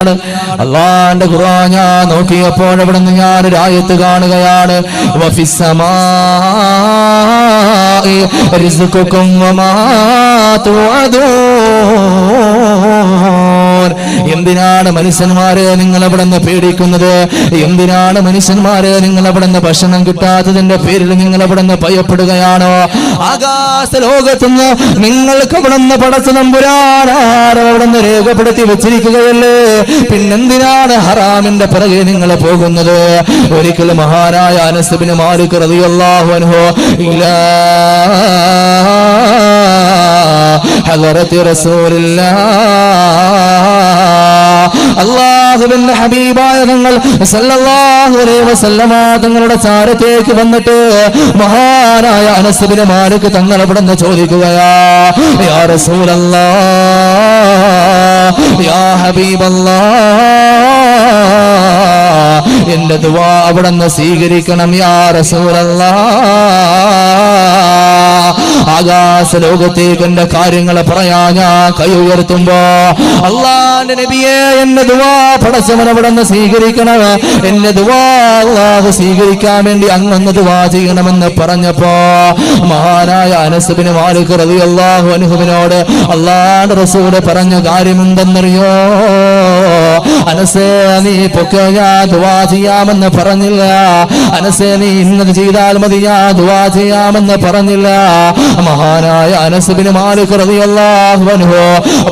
അല്ലാഹുവിന്റെ ഖുർആൻ ഞാൻ നോക്കിയപ്പോൾ അവിടെ നിന്ന് ഞാൻ ഒരു ആയത്ത് കാണുകയാണ്. വഫിസ്സമാഇ റിസ്ഖുകും വമാ തുഅദൂൻ. എന്തിനാണ് മനുഷ്യന്മാരെ നിങ്ങൾ അവിടെ നിന്ന് പേടിക്കുന്നത്? എന്തിനാണ് മനുഷ്യന്മാരെ നിങ്ങൾ അവിടെ നിന്ന് ഭക്ഷണം കിട്ടാത്തതിന്റെ പേരിൽ നിങ്ങൾ അവിടെ നിന്ന് ഭയപ്പെടുകയാണോ? ആകാശ ലോകത്തുനിന്ന് നിങ്ങൾക്ക് അവിടെ നിന്ന് പടച്ച തമ്പുരാനാരോ അവിടെ നിന്ന് രേഖപ്പെടുത്തി വെച്ചിരിക്കുകയല്ലേ? പിന്നെന്തിനാണ് ഹറാമിന്റെ പിറകെ നിങ്ങൾ പോകുന്നത്? ഒരിക്കലും മഹാനായ അനസ് ഇബ്നു മാലിക് റളിയല്ലാഹു അൻഹു ഇലാ ഹളറത്തി റസൂലില്ലാഹ്, അല്ലാഹുവിന്റെ ഹബീബായ തങ്ങൾ സല്ലല്ലാഹു അലൈഹി വസല്ലമ തങ്ങളുടെ ചാരത്തേക്ക് വന്നിട്ട് മഹാനായ അനസ് ഇബ്നു മാലിക് തങ്ങൾ അവിടെ നിന്ന് ചോദിക്കുകയാ, യാ റസൂലല്ലാഹ്, യാ ഹബീബല്ലാഹ്, എന്റെ ദുആ അവിടെ നിന്ന് സ്വീകരിക്കണം യാ റസൂലല്ലാഹ്. ആകാശ ലോകത്തേക്ക് എന്റെ കാര്യങ്ങളെ പറയാ ഞാൻ കൈ ഉയർത്തുമ്പോ, അല്ലാഹുവിന്റെ നബിയെ എന്റെ ദുആ പടച്ചവൻ അവിടെ നിന്ന് സ്വീകരിക്കണം, എന്റെ ദുആ അല്ലാഹു സ്വീകരിക്കാൻ വേണ്ടി അങ്ങൊന്ന് ദുആ ചെയ്യണമെന്ന് പറഞ്ഞപ്പോ മഹാനായ അനസ് ഇബ്നു മാലിക് റളിയല്ലാഹു അൻഹുവിനോട് അല്ലാഹുവിന്റെ റസൂൽ പറഞ്ഞ കാര്യം എന്തെന്നറിയോ? അനസേ, നീ പൊക്കെ ഞാൻ ദുആ ചെയ്യാമെന്ന് പറഞ്ഞില്ല. അനസേ, നീ ഇന്നത് ചെയ്താൽ മതി ഞാൻ ദുആ ചെയ്യാമെന്ന് പറഞ്ഞില്ല. മഹാനായ അനസ് ഇബ്നു മാലിക് റളിയല്ലാഹു അൻഹു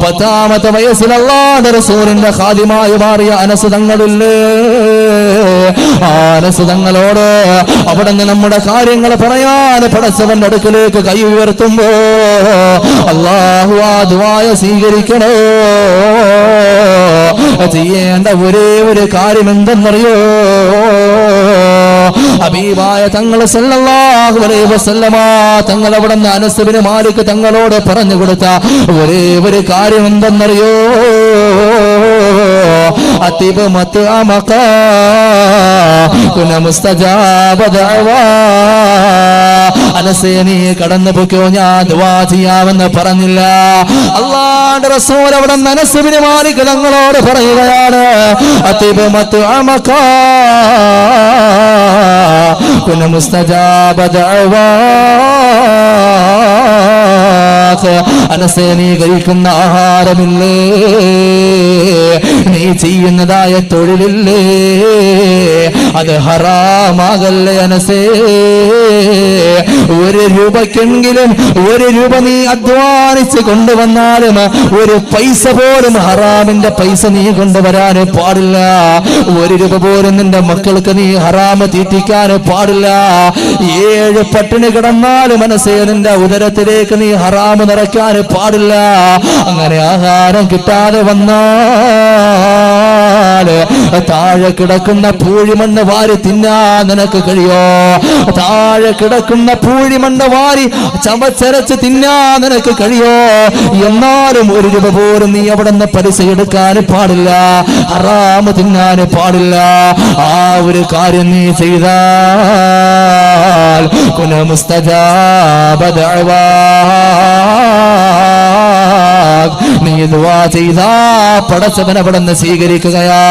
10ാമത്തെ വയസ്സിൽ അല്ലാഹുവിന്റെ റസൂലിന്റെ ഖാദിമായി മാറിയ അനസ് തങ്ങളില്ലേ, അനസ് തങ്ങളോട് അവിടെ നിന്ന് നമ്മുടെ കാര്യങ്ങൾ പറയാൻ പടച്ചവന്റെ അടുക്കലേക്ക് കൈ ഉയർത്തുമ്പോ അല്ലാഹു ആ ദുആ സ്വീകരിക്കണോ? ചെയ്യേണ്ട ഒരേ ഒരു കാര്യം എന്തെന്നറിയോ? ഹബീബായ തങ്ങൾ സല്ലല്ലാഹു അലൈഹി വസല്ലമ തങ്ങൾ അവിടെ നിന്ന് അനസ് ഇബ്നു മാലിക് തങ്ങളോട് പറഞ്ഞു കൊടുത്ത ഒരേ ഒരു കാര്യം എന്തെന്നറിയോ? അതിബ് മത്അമക കുന മുസ്തജാബ ദഅവാ. അനസേ, നീ കടന്നു പോക്കോ ഞാൻ ദുആ ചെയ്യാമെന്ന് പറഞ്ഞില്ല. അല്ലാഹുവിന്റെ റസൂൽ അവിടെ നിന്ന് അനസ് ഇബ്നു മാലിക് തങ്ങളോട് പറയുകയാണ്, അതിബ് മത്അമക കുന മുസ്തജാബ ദഅവാ. അനസേ, നീ കഴിക്കുന്ന ആഹാരമില്ലേ, നീ ചെയ്യുന്നതായ തൊഴിലില്ലേ, അത് ഹറാമാകല്ലേ അനസേ? ഒരു രൂപക്കെങ്കിലും ഒരു രൂപ നീ അധ്വാനിച്ച് കൊണ്ടുവന്നാലും ഒരു പൈസ പോലും ഹറാമിന്റെ പൈസ നീ കൊണ്ടുവരാൻ പാടില്ല. ഒരു രൂപ പോലും നിന്റെ മക്കൾക്ക് നീ ഹറാമ് തീറ്റിക്കാൻ പാടില്ല. 7 പട്ടിണി കിടന്നാലും മനസ്സേ നിന്റെ ഉദരത്തിലേക്ക് നീ ഹറാമ് നിറയ്ക്കാൻ പാടില്ല. അങ്ങനെ ആഹാരം കിട്ടാതെ വന്നാൽ താഴെ കിടക്കുന്ന പൂഴിമണ്ണ് വാരി തിന്നാൻ നിനക്ക് കഴിയോ? താഴെ കിടക്കുന്ന പൂഴിമണ്ണ് വാരി ചമച്ചരച്ച് തിന്നാൻ നിനക്ക് കഴിയോ? എന്നാലും ഒരു രൂപ പോലും നീ അവിടെ നിന്ന് പൈസ എടുക്കാൻ പാടില്ല, ഹറാമ് തിന്നാൻ പാടില്ല. ആ ഒരു കാര്യം നീ ചെയ്താൽ കുന മുസ്തജാബ ദഅവാ, നീ ദുആ ചെയ്താ പടച്ചവൻ അവിടെ നിന്ന് സ്വീകരിക്കുകയാ.